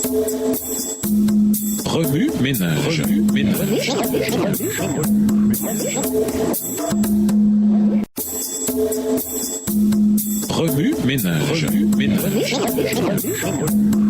Remue ménage. Remue ménage.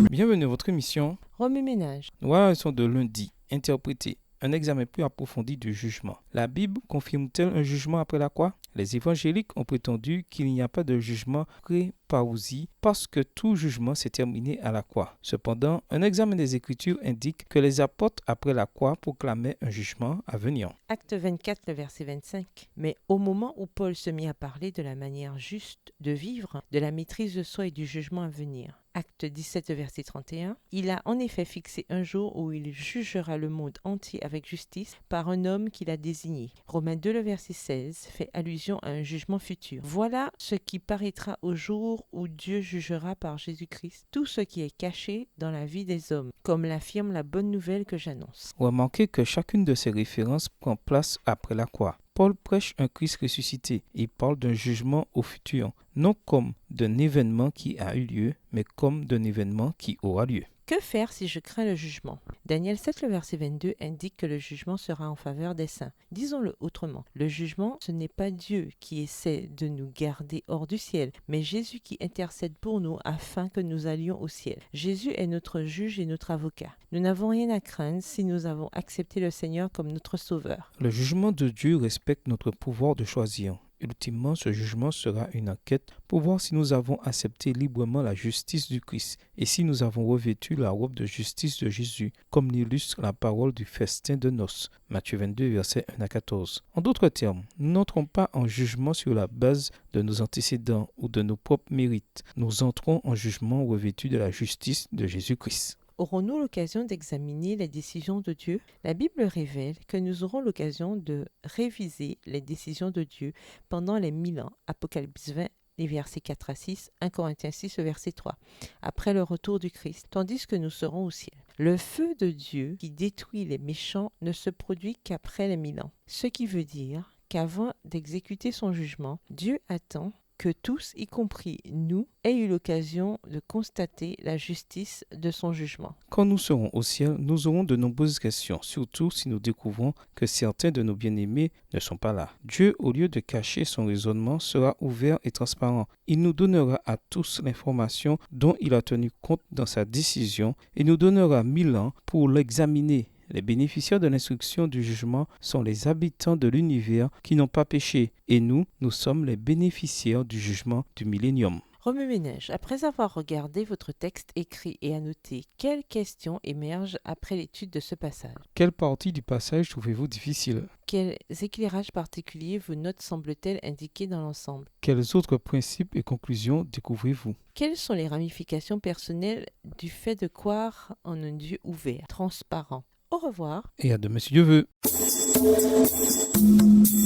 Bienvenue à votre émission Remue ménage. Nouvelle leçon de lundi. Interpréter. Un examen plus approfondi du jugement. La Bible confirme-t-elle un jugement après la croix? Les évangéliques ont prétendu qu'il n'y a pas de jugement pré-parousie parce que tout jugement s'est terminé à la croix. Cependant, un examen des Écritures indique que les apôtres après la croix proclamaient un jugement à venir. Acte 24, le verset 25. Mais au moment où Paul se mit à parler de la manière juste de vivre, de la maîtrise de soi et du jugement à venir. Acte 17, verset 31. Il a en effet fixé un jour où il jugera le monde entier avec justice par un homme qu'il a désigné. Romains 2, le verset 16 fait allusion à un jugement futur. Voilà ce qui paraîtra au jour où Dieu jugera par Jésus-Christ tout ce qui est caché dans la vie des hommes, comme l'affirme la bonne nouvelle que j'annonce. Remarquez que chacune de ces références prend place après la croix. Paul prêche un Christ ressuscité. Il parle d'un jugement au futur, non comme d'un événement qui a eu lieu, mais comme d'un événement qui aura lieu. Que faire si je crains le jugement? Daniel 7, le verset 22 indique que le jugement sera en faveur des saints. Disons-le autrement, le jugement, ce n'est pas Dieu qui essaie de nous garder hors du ciel, mais Jésus qui intercède pour nous afin que nous allions au ciel. Jésus est notre juge et notre avocat. Nous n'avons rien à craindre si nous avons accepté le Seigneur comme notre sauveur. Le jugement de Dieu respecte notre pouvoir de choisir. Ultimement, ce jugement sera une enquête pour voir si nous avons accepté librement la justice du Christ et si nous avons revêtu la robe de justice de Jésus, comme l'illustre la parole du festin de noces. Matthieu 22, versets 1 à 14. En d'autres termes, nous n'entrons pas en jugement sur la base de nos antécédents ou de nos propres mérites. Nous entrons en jugement revêtu de la justice de Jésus-Christ. Aurons-nous l'occasion d'examiner les décisions de Dieu? La Bible révèle que nous aurons l'occasion de réviser les décisions de Dieu pendant les 1000 ans. Apocalypse 20, les versets 4 à 6, 1 Corinthiens 6, verset 3, après le retour du Christ, tandis que nous serons au ciel. Le feu de Dieu qui détruit les méchants ne se produit qu'après les 1000 ans. Ce qui veut dire qu'avant d'exécuter son jugement, Dieu attend que tous, y compris nous, aient eu l'occasion de constater la justice de son jugement. Quand nous serons au ciel, nous aurons de nombreuses questions, surtout si nous découvrons que certains de nos bien-aimés ne sont pas là. Dieu, au lieu de cacher son raisonnement, sera ouvert et transparent. Il nous donnera à tous l'information dont il a tenu compte dans sa décision et nous donnera 1000 ans pour l'examiner. Les bénéficiaires de l'instruction du jugement sont les habitants de l'univers qui n'ont pas péché. Et nous sommes les bénéficiaires du jugement du millénium. Remue ménage, après avoir regardé votre texte écrit et annoté, quelles questions émergent après l'étude de ce passage? Quelle partie du passage trouvez-vous difficile? Quels éclairages particuliers vos notes semblent-elles indiquer dans l'ensemble? Quels autres principes et conclusions découvrez-vous? Quelles sont les ramifications personnelles du fait de croire en un Dieu ouvert, transparent? Au revoir. Et à demain si Dieu veut.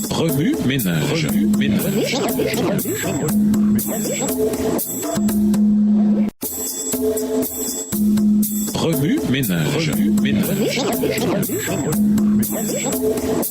Remue ménage.